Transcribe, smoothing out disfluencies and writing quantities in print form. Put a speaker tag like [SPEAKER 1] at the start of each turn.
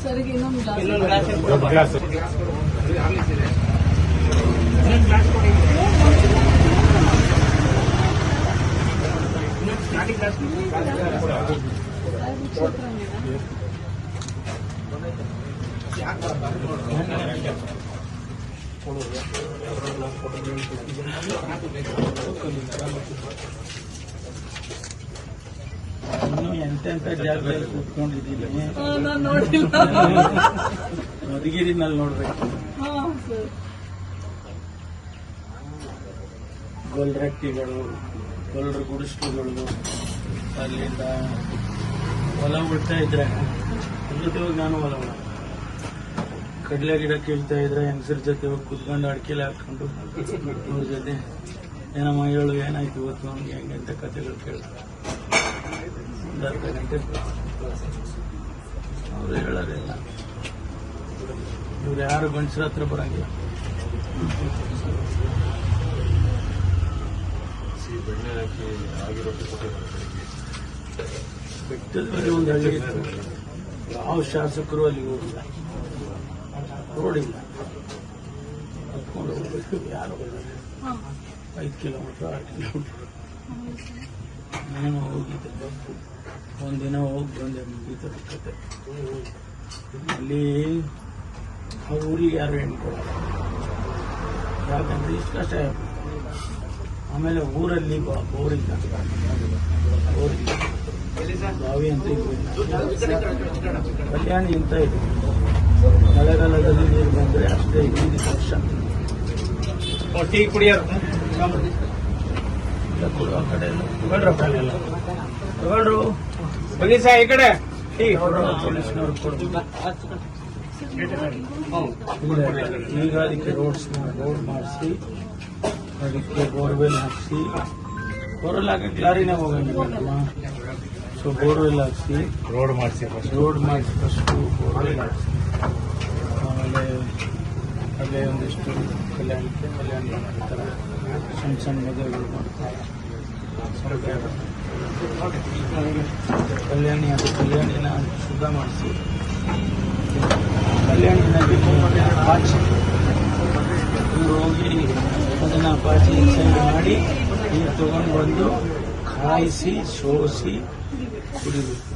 [SPEAKER 1] ಸರಿಗೆ ಇನ್ನೊಂದು
[SPEAKER 2] ಗ್ಲಾಸ್ ಇನ್ನು ಎಂತೆಂತ ಜಾಗದಲ್ಲಿ ಕೂತ್ಕೊಂಡಿದ್ದೀನಿ.
[SPEAKER 1] ನಾನು ನೋಡಿಲ್ಲ.
[SPEAKER 2] ಮಧುಗಿರಿನಲ್ಲಿ ನೋಡ್ಬೇಕು. ಗೊಲ್ರಟ್ಟಿಗಳು, ಗೊಲ್ರ ಗುಡಿಸ್ಲುಗಳು, ಅಲ್ಲಿಂದ ಹೊಲ ಬಿಡ್ತಾ ಇದ್ರೆ ಜೊತೆ ಹೋಗಿ ನಾನು ಹೊಲ ಕಡಲೆ ಗಿಡ ಕೀಳ್ತಾ ಇದ್ರೆ ಹೆಂಗಸರ ಜೊತೆ ಹೋಗಿ ಕುತ್ಕೊಂಡು ಅಡಿಕೆಲೆ ಹಾಕೊಂಡು ಅವ್ರ ಜೊತೆ ಏನಮ್ಮ ಹೇಳು ಏನಾಯ್ತು ಇವತ್ತು ನಮ್ಗೆ ಹೆಂಗೆ ಅಂತ ಕಥೆಗಳು ಕೇಳ್ತಾರೆ. ಒಂದು ಅರ್ಧ ಗಂಟೆ ಅವರು ಹೇಳೋದಿಲ್ಲ. ಇವ್ರು ಯಾರು ಗಂಡಸರ ಹತ್ರ ಬರಂಗಿಲ್ಲ. ಬೆಟ್ಟದಲ್ಲಿ ಒಂದು ಹಳ್ಳಿ ಇತ್ತು. ಯಾವ ಶಾಸಕರು ಅಲ್ಲಿ ಹೋಗಿಲ್ಲ. ರೋಡ್ ಇಲ್ಲ, ಹತ್ಕೊಂಡು ಹೋಗ್ಬೇಕು. ಯಾರು 5 ಕಿಲೋಮೀಟರ್ 6 ಕಿಲೋಮೀಟರ್ ನಾನು ಹೋಗಿದ್ದೆ. ಒಂದಿನ ಹೋಗಿ ಬಂದೆ, ಮುಗಿದ ಕತೆ. ಅಲ್ಲಿ ಆ ಊರಿಗೆ ಯಾರು ಹೆಣ್ಕೊಡಲ್ಲ, ಯಾಕಂದ್ರೆ ಇಷ್ಟು ಕಷ್ಟ. ಆಮೇಲೆ ಊರಲ್ಲಿ ಬೋರಿಲ್ಲ, ಬಾವಿ ಅಂತ ಇತ್ತು, ಕಲ್ಯಾಣಿ ಅಂತ ಇದೆ. ಮಳೆಗಾಲದಲ್ಲಿ ನೀರು ಬಂದ್ರೆ ಅಷ್ಟೇ. 5 ವರ್ಷ ಟೀ ಕುಡಿಯೋರು ಕೊಡು. ಆ ಕಡೆ ತಗೊಳ್ರಲ್ಲ, ತಗೊಳ್ರು ಬನ್ನಿ ಸಹ ಈ ಕಡೆ ಟೀ ಪೊಲೀಸ್ನವ್ರು ಕೊಡು. ಈಗ ಅದಕ್ಕೆ ರೋಡ್ ಮಾಡಿಸಿ, ಅದಕ್ಕೆ ಬೋರ್ವೆಲ್ ಹಾಕಿಸಿ, ಬೋರ್ವೆಲ್ ಹಾಕಿ ಲಾರಿನೇ ಹೋಗಂಗಿಲ್ಲ. ಸೊ ಬೋರ್ವೆಲ್ ಹಾಕಿಸಿ ರೋಡ್ ಮಾಡಿಸಿ ಫಸ್ಟು ಬೋರ್ವೆಲ್ ಹಾಕಿಸಿ. ಆಮೇಲೆ ಅಲ್ಲೇ ಒಂದಿಷ್ಟು ಕಲ್ಯಾಣ ಮಾಡ್ತಾರೆ, ಸಣ್ಣ ಮದುವೆಗಳು ಮಾಡ್ತಾರೆ. ಕಲ್ಯಾಣಿನ ಶುದ್ಧ ಮಾಡಿಸಿ, ಕಲ್ಯಾಣಿನ ಪಾಚಿ ಇವ್ರು ಹೋಗಿ ಅದನ್ನು ಪಾಚಿ ಸೈಡ್ ಮಾಡಿ ನೀರು ತಗೊಂಡು ಬಂದು ಕಾಯಿಸಿ ಸೋಸಿ ಕುಡಿಬೇಕು.